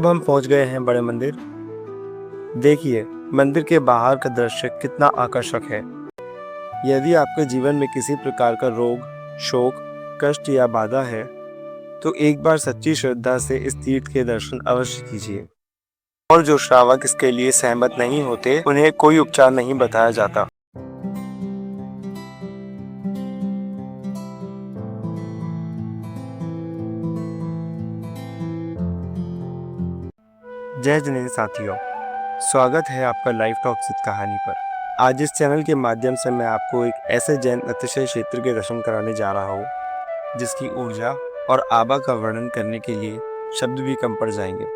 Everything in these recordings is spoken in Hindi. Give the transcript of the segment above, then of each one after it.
अब हम पहुंच गए हैं बड़े मंदिर। देखिए, मंदिर के बाहर का दृश्य कितना आकर्षक है। यदि आपके जीवन में किसी प्रकार का रोग, शोक, कष्ट या बाधा है, तो एक बार सच्ची श्रद्धा से इस तीर्थ के दर्शन अवश्य कीजिए। और जो श्रावक इसके लिए सहमत नहीं होते, उन्हें कोई उपचार नहीं बताया जाता। जय जिनेंद्र साथियों, स्वागत है आपका लाइफ टॉक सिद्ध कहानी पर। आज इस चैनल के माध्यम से मैं आपको एक ऐसे जैन अतिशय क्षेत्र के दर्शन कराने जा रहा हूँ जिसकी ऊर्जा और आभा का वर्णन करने के लिए शब्द भी कम पड़ जाएंगे।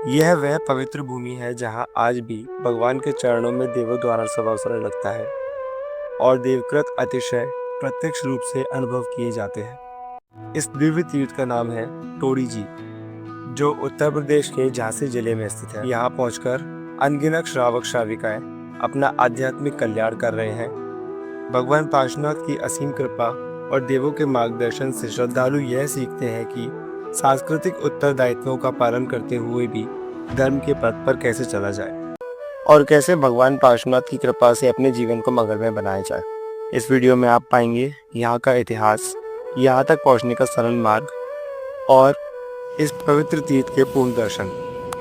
यह वह पवित्र भूमि है जहाँ आज भी भगवान के चरणों में देवों द्वारा सब अवसर लगता है और देवकृत अतिशय प्रत्यक्ष रूप से अनुभव किए जाते हैं। इस दिव्य तीर्थ का नाम है टोडी जी, जो उत्तर प्रदेश के झांसी जिले में स्थित है। यहाँ पहुंचकर अनगिनत श्रावक श्राविकाएं अपना आध्यात्मिक कल्याण कर रहे हैं। भगवान पार्श्वनाथ की असीम कृपा और देवों के मार्गदर्शन से श्रद्धालु यह सीखते हैं कि सांस्कृतिक उत्तरदायित्वों का पालन करते हुए भी धर्म के पथ पर कैसे चला जाए और कैसे भगवान पार्श्वनाथ की कृपा से अपने जीवन को मंगलमय बनाया जाए। इस वीडियो में आप पाएंगे यहाँ का इतिहास, यहाँ तक पहुँचने का सरल मार्ग और इस पवित्र तीर्थ के पूर्ण दर्शन,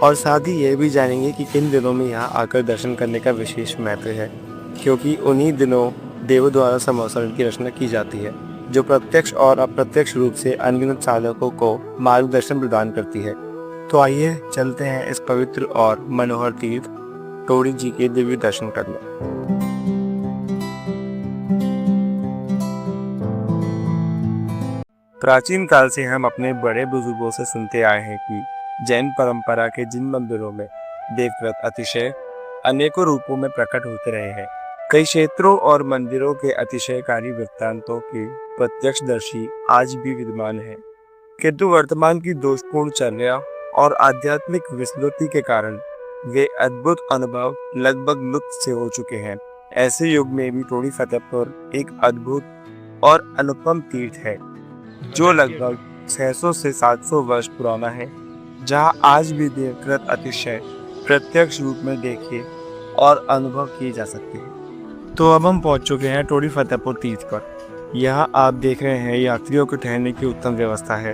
और साथ ही यह भी जानेंगे कि किन दिनों में यहाँ आकर दर्शन करने का विशेष महत्व है, क्योंकि उन्हीं दिनों देवों द्वारा समवसरण की रचना की जाती है, जो प्रत्यक्ष और अप्रत्यक्ष रूप से अनगिनत साधकों को मार्गदर्शन प्रदान करती है। तो आइए चलते हैं इस पवित्र और मनोहर तीर्थ टोडी जी के दिव्य दर्शन करने। प्राचीन काल से हम अपने बड़े बुजुर्गों से सुनते आए हैं कि जैन परंपरा के जिन मंदिरों में देवव्रत अतिशय अनेकों रूपों में प्रकट होते रहे हैं, कई क्षेत्रों और मंदिरों के अतिशयकारी वृत्तांतों के प्रत्यक्षदर्शी आज भी विद्यमान हैं। किंतु वर्तमान की दोषपूर्ण चर्या और आध्यात्मिक विस्मृति के कारण वे अद्भुत अनुभव लगभग लुप्त से हो चुके हैं। ऐसे युग में भी टोडी फतेहपुर एक अद्भुत और अनुपम तीर्थ है, जो लगभग 600 से 700 वर्ष पुराना है, जहां आज भी देवकृत अतिशय प्रत्यक्ष रूप में देखे और अनुभव किए जा सकते हैं। तो अब हम पहुंच चुके हैं टोडी फतेहपुर तीर्थ पर। यहाँ आप देख रहे हैं यात्रियों को ठहरने की उत्तम व्यवस्था है।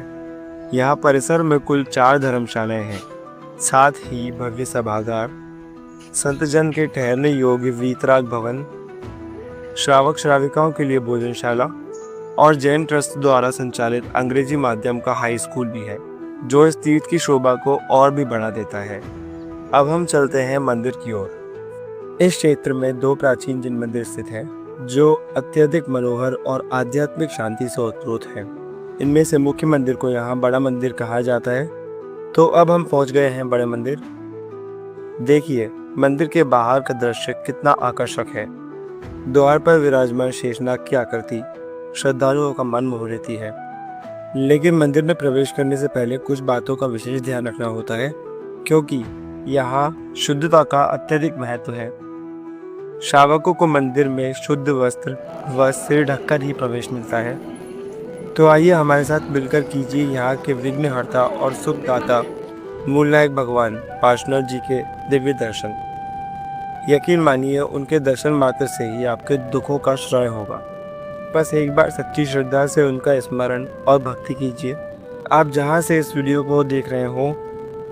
यहाँ परिसर में कुल 4 धर्मशालाएं हैं, साथ ही भव्य सभागार, संतजन के ठहरने योग्य वीतराग भवन, श्रावक श्राविकाओं के लिए भोजनशाला और जैन ट्रस्ट द्वारा संचालित अंग्रेजी माध्यम का हाई स्कूल भी है, जो इस तीर्थ की शोभा को और भी बढ़ा देता है। अब हम चलते हैं मंदिर की ओर। इस क्षेत्र में 2 प्राचीन जैन मंदिर स्थित हैं, जो अत्यधिक मनोहर और आध्यात्मिक शांति से ओतप्रोत हैं। इनमें से मुख्य मंदिर को यहाँ बड़ा मंदिर कहा जाता है। तो अब हम पहुँच गए हैं बड़े मंदिर। देखिए, मंदिर के बाहर का दृश्य कितना आकर्षक है। द्वार पर विराजमान शेषनाग की आकृति श्रद्धालुओं का मन मोह लेती है। लेकिन मंदिर में प्रवेश करने से पहले कुछ बातों का विशेष ध्यान रखना होता है, क्योंकि यहाँ शुद्धता का अत्यधिक महत्व है। श्रावकों को मंदिर में शुद्ध वस्त्र व सिर ढककर ही प्रवेश मिलता है। तो आइए हमारे साथ मिलकर कीजिए यहाँ के विघ्नहर्ता और सुखदाता मूलनायक भगवान पार्श्वनाथ जी के दिव्य दर्शन। यकीन मानिए, उनके दर्शन मात्र से ही आपके दुखों का श्रय होगा। बस एक बार सच्ची श्रद्धा से उनका स्मरण और भक्ति कीजिए। आप जहां से इस वीडियो को देख रहे हो,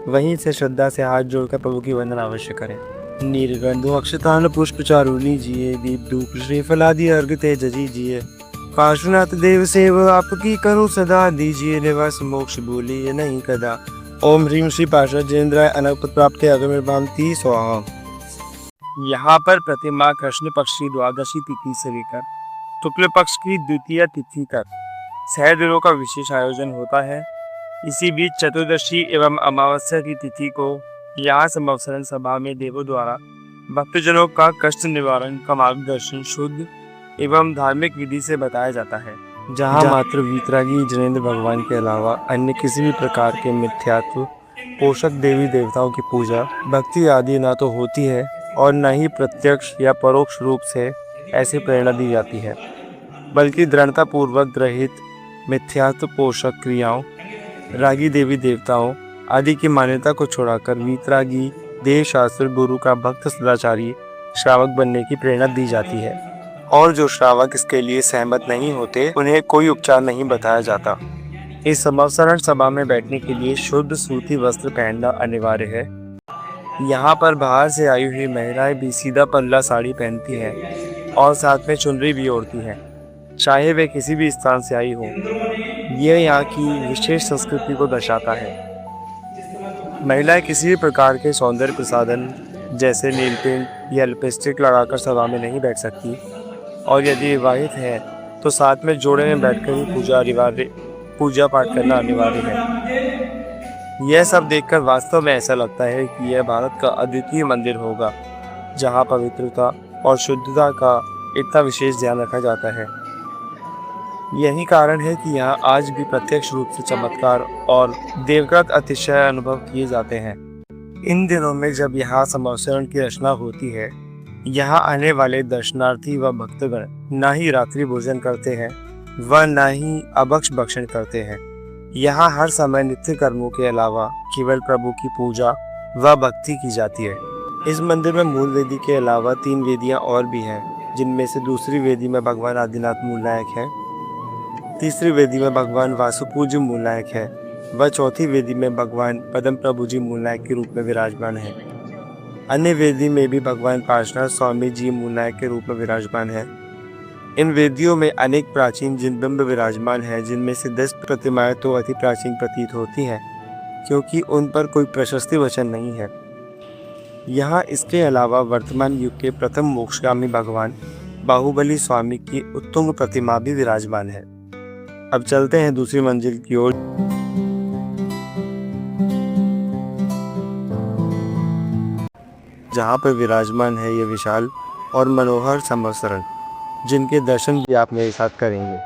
वहीं से श्रद्धा से हाथ जोड़कर प्रभु की वंदना अवश्य करें। नीलगंधो अक्षतान पुष्प चारुणी जिए, दीप धूप श्रीफल आदि अर्घ तेज जिए। पार्श्वनाथ देव सेव आपकी करूं सदा, दीजिए निवास मोक्ष बोलिए नहीं कदा। ओम ह्रीम श्री पार्षद जैनेन्द्राय अनंत प्राप्त अगमिर्भान्ति स्वाहा। यहाँ पर प्रतिमा कृष्ण पक्ष की द्वादशी तिथि से लेकर शुक्ल पक्ष की द्वितीय तिथि तक 6 दिनों का विशेष आयोजन होता है। इसी बीच चतुर्दशी एवं अमावस्या की तिथि को यहाँ समवसरण सभा में देवों द्वारा भक्तजनों का कष्ट निवारण का मार्गदर्शन शुद्ध एवं धार्मिक विधि से बताया जाता है, जहाँ मात्र वीतरागी जैनेन्द्र भगवान के अलावा अन्य किसी भी प्रकार के मिथ्यात्व पोषक देवी देवताओं की पूजा भक्ति आदि ना तो होती है और न ही प्रत्यक्ष या परोक्ष रूप से ऐसी प्रेरणा दी जाती है, बल्कि दृढ़तापूर्वक ग्रहित मिथ्यात्व पोषक क्रियाओं, रागी देवी देवताओं आदि की मान्यता को छोड़कर वीतरागी देव शास्त्र गुरु का भक्त सदाचारी श्रावक बनने की प्रेरणा दी जाती है, और जो श्रावक इसके लिए सहमत नहीं होते उन्हें कोई उपचार नहीं बताया जाता। इस संवत्सरण सभा में बैठने के लिए शुद्ध सूती वस्त्र पहनना अनिवार्य है। यहाँ पर बाहर से आई हुई महिलाएं भी सीधा पल्ला साड़ी पहनती हैं और साथ में चुनरी भी ओढ़ती हैं, चाहे वे किसी भी स्थान से आई हो। यह यहाँ की विशेष संस्कृति को दर्शाता है। महिलाएं किसी भी प्रकार के सौंदर्य प्रसाधन जैसे नील पेंट या लिपस्टिक लगाकर सभा में नहीं बैठ सकती, और यदि विवाहित है तो साथ में जोड़े में बैठकर ही पूजा पाठ करना अनिवार्य है। यह सब देखकर वास्तव में ऐसा लगता है कि यह भारत का अद्वितीय मंदिर होगा, जहाँ पवित्रता और शुद्धता का इतना विशेष ध्यान रखा जाता है। यही कारण है कि यहाँ आज भी प्रत्यक्ष रूप से चमत्कार और देवकृत अतिशय अनुभव किए जाते हैं। इन दिनों में जब यहाँ संवत्सरण की रचना होती है, यहाँ आने वाले दर्शनार्थी व भक्तगण न ही रात्रि भोजन करते हैं व न ही अभक्ष भक्षण करते हैं। यहाँ हर समय नित्य कर्मों के अलावा केवल प्रभु की पूजा व भक्ति की जाती है। इस मंदिर में मूल वेदी के अलावा 3 वेदियां और भी हैं, जिनमें से दूसरी वेदी में भगवान आदिनाथ मूलनायक है, तीसरी वेदी में भगवान वासुपूज्य मूलनायक है व चौथी वेदी में भगवान पद्म प्रभु जी मूलनायक के रूप में विराजमान है। अन्य वेदी में भी भगवान पार्श्वनाथ स्वामी जी मूलनायक के रूप में विराजमान है। इन वेदियों में अनेक प्राचीन जिनबिंब विराजमान हैं, जिनमें से 10 प्रतिमाएं तो अति प्राचीन प्रतीत होती हैं, क्योंकि उन पर कोई प्रशस्ति वचन नहीं है। यहाँ इसके अलावा वर्तमान युग के प्रथम मोक्षगामी भगवान बाहुबली स्वामी की उत्तुंग प्रतिमा भी विराजमान है। अब चलते हैं दूसरी मंजिल की ओर, जहाँ पर विराजमान है ये विशाल और मनोहर संवत्सरण, जिनके दर्शन भी आप मेरे साथ करेंगे।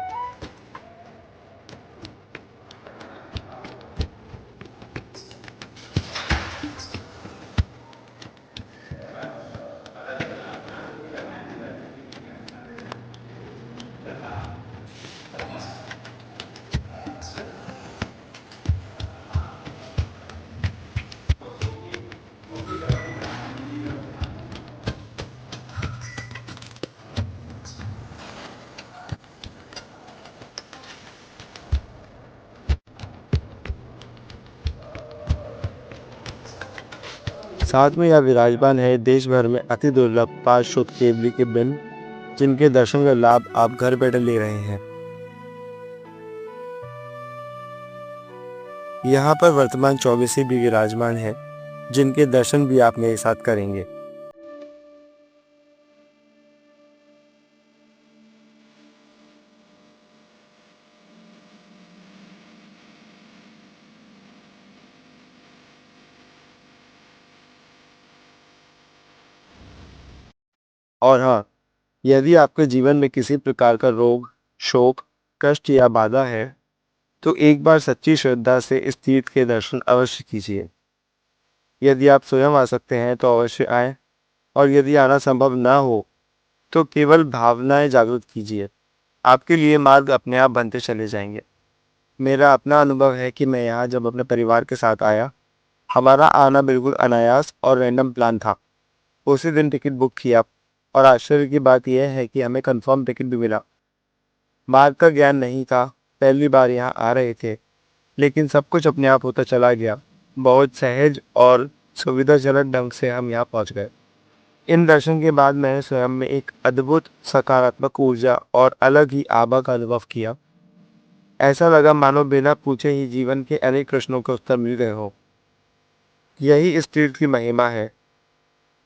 साथ में यह विराजमान है देश भर में अति दुर्लभ 5 शुद्ध केवली के बिंब, जिनके दर्शन का लाभ आप घर बैठे ले रहे हैं। यहाँ पर वर्तमान 24 भी विराजमान है, जिनके दर्शन भी आप मेरे साथ करेंगे। और हाँ, यदि आपके जीवन में किसी प्रकार का रोग, शोक, कष्ट या बाधा है, तो एक बार सच्ची श्रद्धा से इस तीर्थ के दर्शन अवश्य कीजिए। यदि आप स्वयं आ सकते हैं तो अवश्य आएं, और यदि आना संभव ना हो तो केवल भावनाएं जागृत कीजिए। आपके लिए मार्ग अपने आप बनते चले जाएंगे। मेरा अपना अनुभव है कि मैं यहाँ जब अपने परिवार के साथ आया, हमारा आना बिल्कुल अनायास और रैंडम प्लान था। उसी दिन टिकट बुक किया, और आश्चर्य की बात यह है कि हमें कंफर्म टिकट भी मिला। मार्ग का ज्ञान नहीं था, पहली बार यहाँ आ रहे थे, लेकिन सब कुछ अपने आप होता चला गया। बहुत सहज और सुविधाजनक ढंग से हम यहाँ पहुँच गए। इन दर्शन के बाद मैंने स्वयं में एक अद्भुत सकारात्मक ऊर्जा और अलग ही आभा का अनुभव किया। ऐसा लगा मानो बिना पूछे ही जीवन के अनेक प्रश्नों के उत्तर मिल गए हो। यही इस तीर्थ की महिमा है।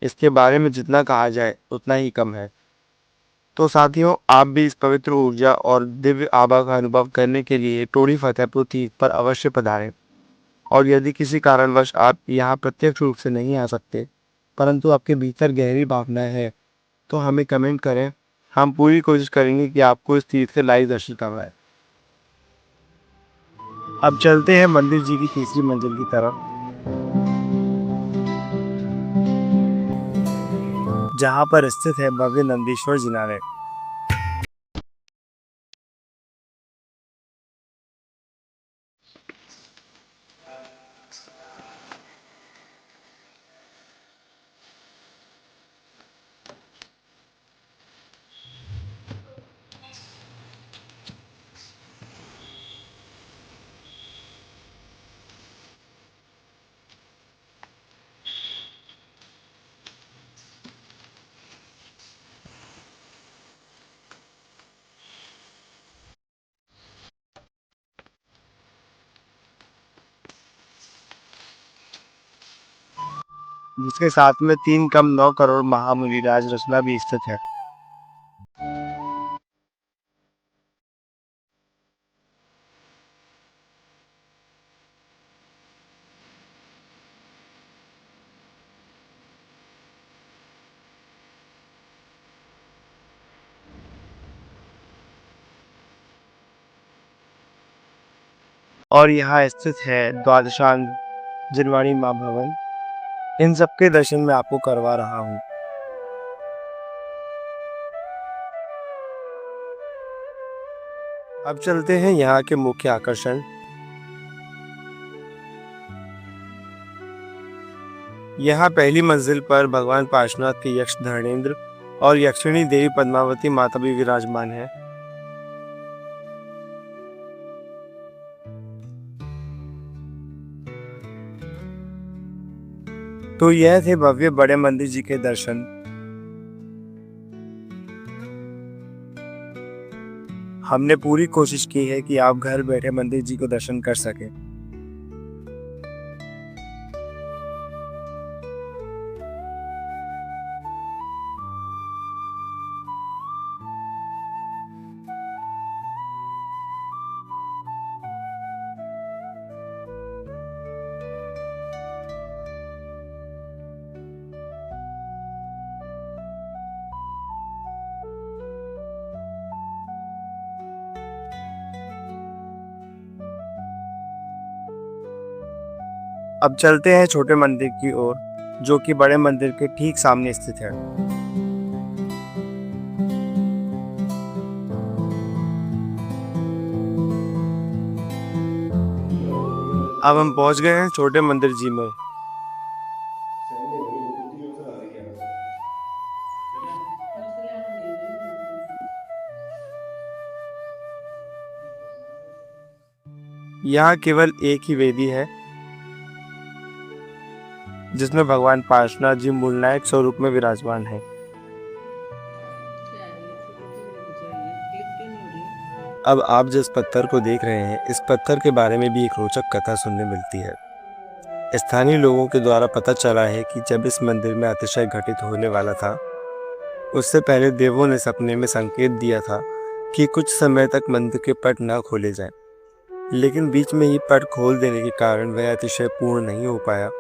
इसके बारे में जितना कहा जाए उतना ही कम है। तो साथियों, आप भी इस पवित्र ऊर्जा और दिव्य आभा का अनुभव करने के लिए टोरी फतेहपुर तीर्थ पर अवश्य पधारें। और यदि किसी कारणवश आप यहाँ प्रत्यक्ष रूप से नहीं आ सकते, परंतु आपके भीतर गहरी भावनाएं हैं, तो हमें कमेंट करें। हम पूरी कोशिश करेंगे कि आपको इस तीर्थ के लाइव दर्शन करवाएं। अब चलते हैं मंदिर जी की तीसरी मंजिल की तरफ, जहाँ पर स्थित है भव्य नंदीश्वर जिनालय। जिसके साथ में 3 करोड़ महामुनिराज रचना भी स्थित है। और यहाँ स्थित है द्वादशांग जिनवाणी माँ भवन। इन सबके दर्शन मैं आपको करवा रहा हूँ। अब चलते हैं यहाँ के मुख्य आकर्षण। यहाँ पहली मंजिल पर भगवान पार्श्वनाथ के यक्ष धर्मेंद्र और यक्षिणी देवी पद्मावती माता भी विराजमान है। तो यह थे भव्य बड़े मंदिर जी के दर्शन। हमने पूरी कोशिश की है कि आप घर बैठे मंदिर जी को दर्शन कर सकें। अब चलते हैं छोटे मंदिर की ओर, जो कि बड़े मंदिर के ठीक सामने स्थित है। अब हम पहुंच गए हैं छोटे मंदिर जी में। यहाँ केवल एक ही वेदी है, जिसमें भगवान पार्श्वनाथ जी मूलनायक स्वरूप में विराजमान है। अब आप जिस पत्थर को देख रहे हैं, इस पत्थर के बारे में भी एक रोचक कथा सुनने मिलती है। स्थानीय लोगों के द्वारा पता चला है कि जब इस मंदिर में अतिशय घटित होने वाला था, उससे पहले देवों ने सपने में संकेत दिया था कि कुछ समय तक मंदिर के पट न खोले जाएं। लेकिन बीच में ही पट खोल देने के कारण वह अतिशय पूर्ण नहीं हो पाया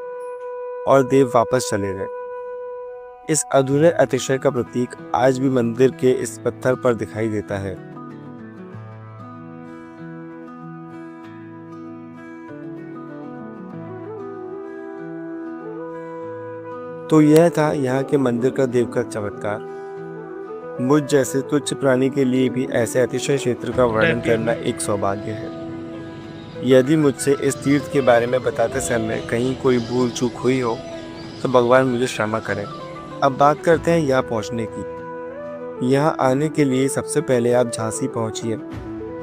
और देव वापस चले गए। इस अधूरे अतिशय का प्रतीक आज भी मंदिर के इस पत्थर पर दिखाई देता है। तो यह था यहाँ के मंदिर का देवकर चमत्कार। मुझ जैसे तुच्छ प्राणी के लिए भी ऐसे अतिशय क्षेत्र का वर्णन करना एक सौभाग्य है। यदि मुझसे इस तीर्थ के बारे में बताते समय कहीं कोई भूल चूक हुई हो तो भगवान मुझे क्षमा करें। अब बात करते हैं यहाँ पहुँचने की। यहाँ आने के लिए सबसे पहले आप झांसी पहुँचिए,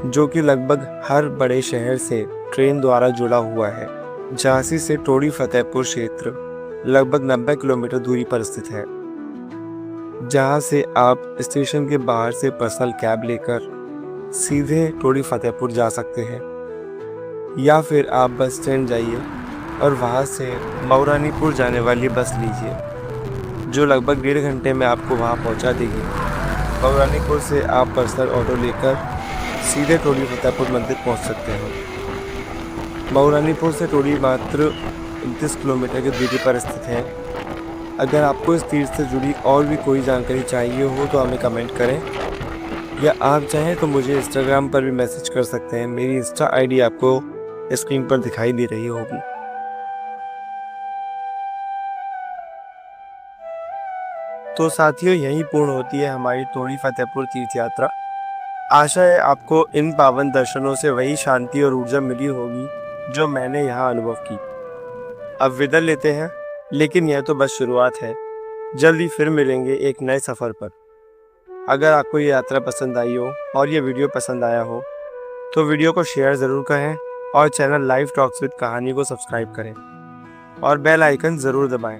जो कि लगभग हर बड़े शहर से ट्रेन द्वारा जुड़ा हुआ है। झांसी से टोडी फतेहपुर क्षेत्र लगभग 90 किलोमीटर दूरी पर स्थित है, जहाँ से आप स्टेशन के बाहर से पर्सनल कैब लेकर सीधे टोडी फतेहपुर जा सकते हैं, या फिर आप बस स्टैंड जाइए और वहाँ से मऊरानीपुर जाने वाली बस लीजिए, जो लगभग 1.5 घंटे में आपको वहाँ पहुँचा देगी। मऊरानीपुर से आप पर्सनल ऑटो लेकर सीधे टोडी फतेहपुर मंदिर पहुँच सकते हैं। मऊरानीपुर से टोडी मात्र 29 किलोमीटर की दूरी पर स्थित है। अगर आपको इस तीर्थ से जुड़ी और भी कोई जानकारी चाहिए हो तो हमें कमेंट करें, या आप चाहें तो मुझे इंस्टाग्राम पर भी मैसेज कर सकते हैं। मेरी इंस्टा आईडी आपको स्क्रीन पर दिखाई दे रही होगी। तो साथियों, यहीं पूर्ण होती है हमारी टोडी फतेहपुर तीर्थ यात्रा। आशा है आपको इन पावन दर्शनों से वही शांति और ऊर्जा मिली होगी जो मैंने यहाँ अनुभव की। अब विदा लेते हैं, लेकिन यह तो बस शुरुआत है। जल्दी फिर मिलेंगे एक नए सफ़र पर। अगर आपको ये यात्रा पसंद आई हो और ये वीडियो पसंद आया हो तो वीडियो को शेयर ज़रूर करें और चैनल लाइव टॉक्स विद कहानी को सब्सक्राइब करें और बेल आइकन ज़रूर दबाएं,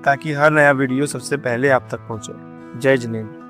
ताकि हर नया वीडियो सबसे पहले आप तक पहुंचे। जय जिनेंद्र।